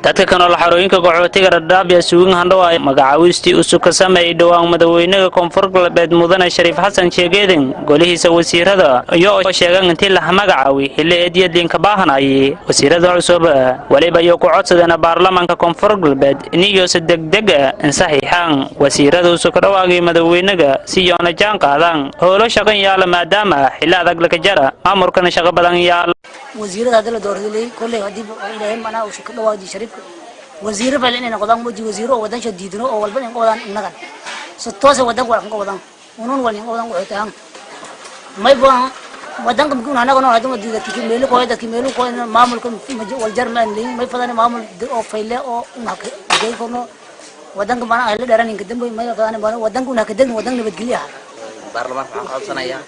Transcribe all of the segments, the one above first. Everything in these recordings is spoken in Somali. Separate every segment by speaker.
Speaker 1: dadka kan oo xarooyinka qaxootiga Dadaab ee suugan handhawa magacaawistii u suka sameeyay dhawaan madaxweynaha Koonfur Galbeed Mudane Shariif Xasan Sheegeedin golihiisa wasiirada iyo sheegan intii la magacaawi xilli eediyadin ka baahanayay wasiirada cusub waliba iyo ku codsadeen baarlamaanka Koonfur Galbeed iniyo si degdeg ah saxiixan wasiirada u suka dhawaaqay madaxweynaha si yoona jaan qaadan howlo shaqan yaala maadaama xilli adag la ka jara amurkana shaqo badan yaal
Speaker 2: wasiirada hadda la doortay kulay hadii ilaahay mana uu suka dhawaaqay Shariif wasiir bal inay noqdaan wasiiro wadan shadiidno oo walba in qodaan inaga toos wadan wala qodaan unun wala qodaan waxtaan may baan wadan ka mugna anaga noo hadii diidati meel ko dadki meel ko maamulka wal jarman leey may fadana maamul oo fayle oo naka day kono wadan ka bana ahli dharan inka dambe may fadana bana wadan ku naka degno wadan nabadgelyaha
Speaker 3: baarlamaanka waxaan codsanaya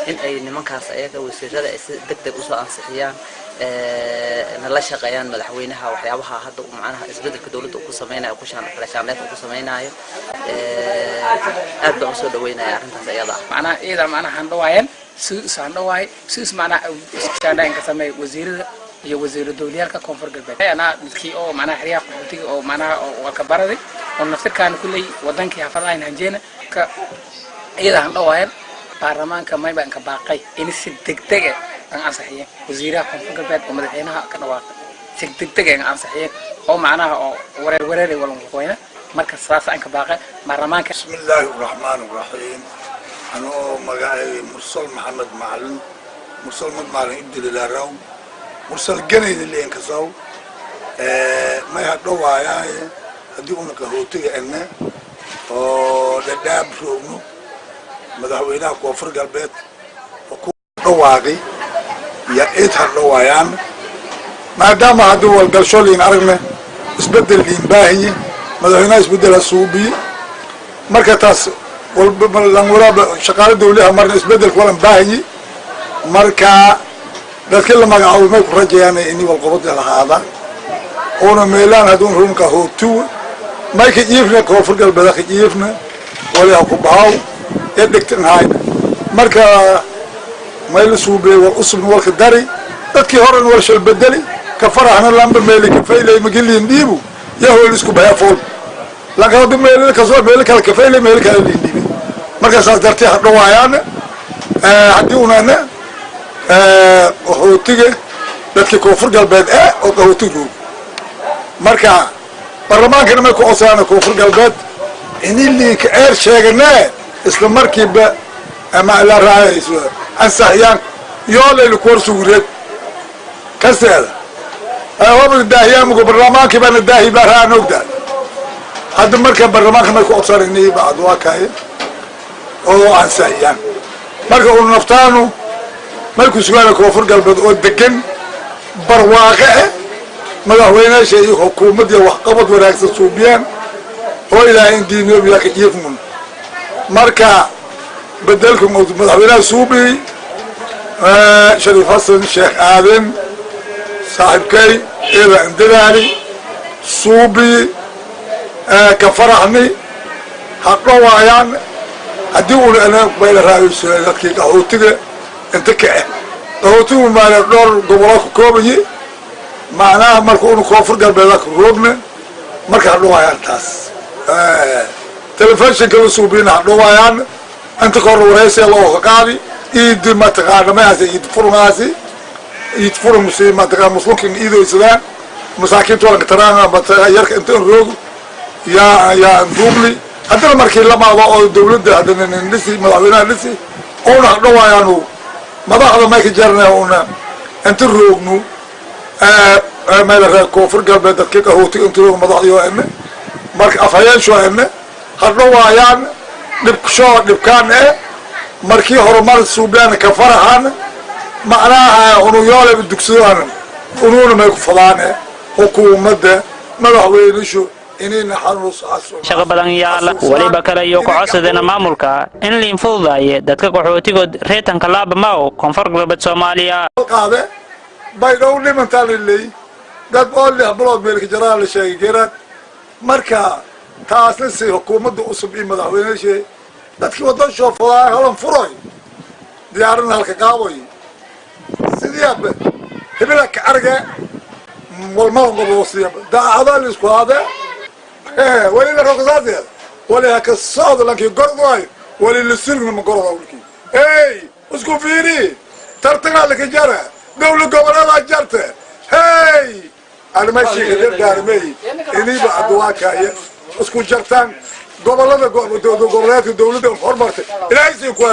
Speaker 3: in ay nimankaas ayaga wasiirada si degdeg u soo ansixiyaan la shaqeeyaan madaxweynaha waxyaabaha hadda uu macnaha isbedelka dawladda ku sameeyay ku shaqeynaayo ku sameeyay aad baan soo dhaweynaya arrintaas ayada
Speaker 4: macnaha handhawaayeen si macnaha iskaandhayn ka sameey wasiirada iyo wasiirada dawladda Koonfur Galbeed ana dadkii oo macnaha xiriyaha qaxootiga oo macnaha walka baraday oo naftirkaan kulay wadankii xafadayn hanjeena ka iyada handhawaayeen baarlamaanka may baan ka baaqay in si degdeg ah ansaxiyeen wasiiraha Koonfur Galbeed oo madaxweynaha ka dhawaaqay si degdeg ah ansaxiyeen oo macnaha oo wareer wala qoyna marka saas aan ka baaqay baarlamaanka
Speaker 5: bismillaahir rahmaanir rahiim ano magacay mursal maxamed macalin ibdil raw mursal ganay leen ka soo may hadhawaayay hadii uu ka hootiga ana oo Dadaab roogno madaxweynaha Koonfur Galbeed oo ku dhawaaqay ya eed hadhawaayaan maadaama haduu wal galshoolin aragna isbedel liin baahiye madaxweynaha isbedel suubi marka taas walba lan waraaba shaqaale dawladda marna isbedel kulan baahiye marka dadka la magacaabo may ku rajayaan in wal qabad lahaada oo meelaan haduu runka hootu may ka jiifna Koonfur Galbeed ka jiifna wala ku baaw edegtan hay marka may la suubay wal usub wal khadari dadkii horan wal shal bedeli ka farahna lamba meel ka faylay magaliin diibu yahool isku bayafool laga wada meel ka soo meel kala ka faylay meel kala diibi marka saas dartii hadhawaayaan hadii uuna qaxootiga dadkii Koonfur Galbeed oo qaxootigu marka baarlamaanka ma ku codsanaa Koonfur Galbeed in liinka sheeganaa isla markiiba ama la raayayso ansaxiyaan yoolay ku warsuureed kaseeda ayuu daahiyamku baarlamaanka bana daahi baraan ogda hadda marka baarlamaanka ma ku codsanay baad waakay oo ansaxiyaan marka uu naftaanu ma ku sugan Koonfur Galbeed oo degan barwaaqe madaxweynaha iyo xukuumadda wax qabad wanaagsan suubiyaan oo ilaahay diinyo biya ka jiifmun marka bedelku madaxweynaha suubi Shariif Xasan Sheekh Aadan saaxiibkay ila indadaali suubi ka farahni hadhawaayaan hadii uu ana bayla raayis dadkii qaxootiga inta ka qaxootigu maana dhowr gobol ku koobayi macnaha marka uu Koonfur Galbeed ka roogna marka hadhawaayaan taas telefishinka suubina hadhawaayaan أنت قرر ورئيسي الله قاضي إيد ما تقارن ما هذا إيد فرماسي إيد فرمسي ما تقارن مسلوكين إيده إسلام مساكين تولى كترانا بتغيرك أنت الروج يا دوبلي هذا المركز لما الله الدولة هذا النسي ملاوينا النسي أونا روايانو ما ضاع ما يجرنا أونا أنت الروج نو ما له كوفر قلب دقيقة هو تنتظر ما ضاع يوم مرك أفعال شو هم هالروايان نبكشوا نبكان مركي هرمال سوبيان كفرهان معناها إنه يالب الدكتوران إنه ما يكفلان حكومة مدحوين شو إننا حنوص عصر
Speaker 1: shaqo badan yaala waliba kale iyo ku codsadeen maamulka in liin fududaay dadka qaxootiga reetanka laaba ma oo Koonfur Galbeed Soomaaliya
Speaker 5: qaade bay dhow limantaan leey dad oo leh blood meel ka jiraan la sheegay geerad marka taasna si xukuumadda usub in madaxweynaha dadkii wadan shoofaa halan furay diyaarin halka qaabay sidii hebla ka arga والمرة قبوسية دا هذا اللي اسكو هذا ولي لك رقصاتي ولي هك الصاد لك يقرضواي ولي اللي السلم من قرضة ولكي اي اسكو فيني ترتقى لك جرى دولة قبل جرته هاي أنا ماشي غير دارمي إني بعدواك هاي اسكو جرتان قبلات الدولة الحرمة لا يسيقوا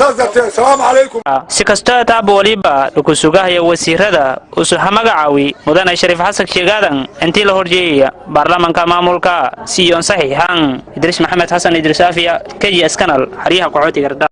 Speaker 5: السلام عليكم.
Speaker 1: si kastoo taaba waliba lagu sugahaya wasiirada usuha magacaawi mudane Shariif Xasan Sheegaadan intii la horjeeyay baarlamaanka maamulka siyoon saxiixan Idris Maxamed Xasan Idris Afiya KGS Kanal xariyaha qaxootiga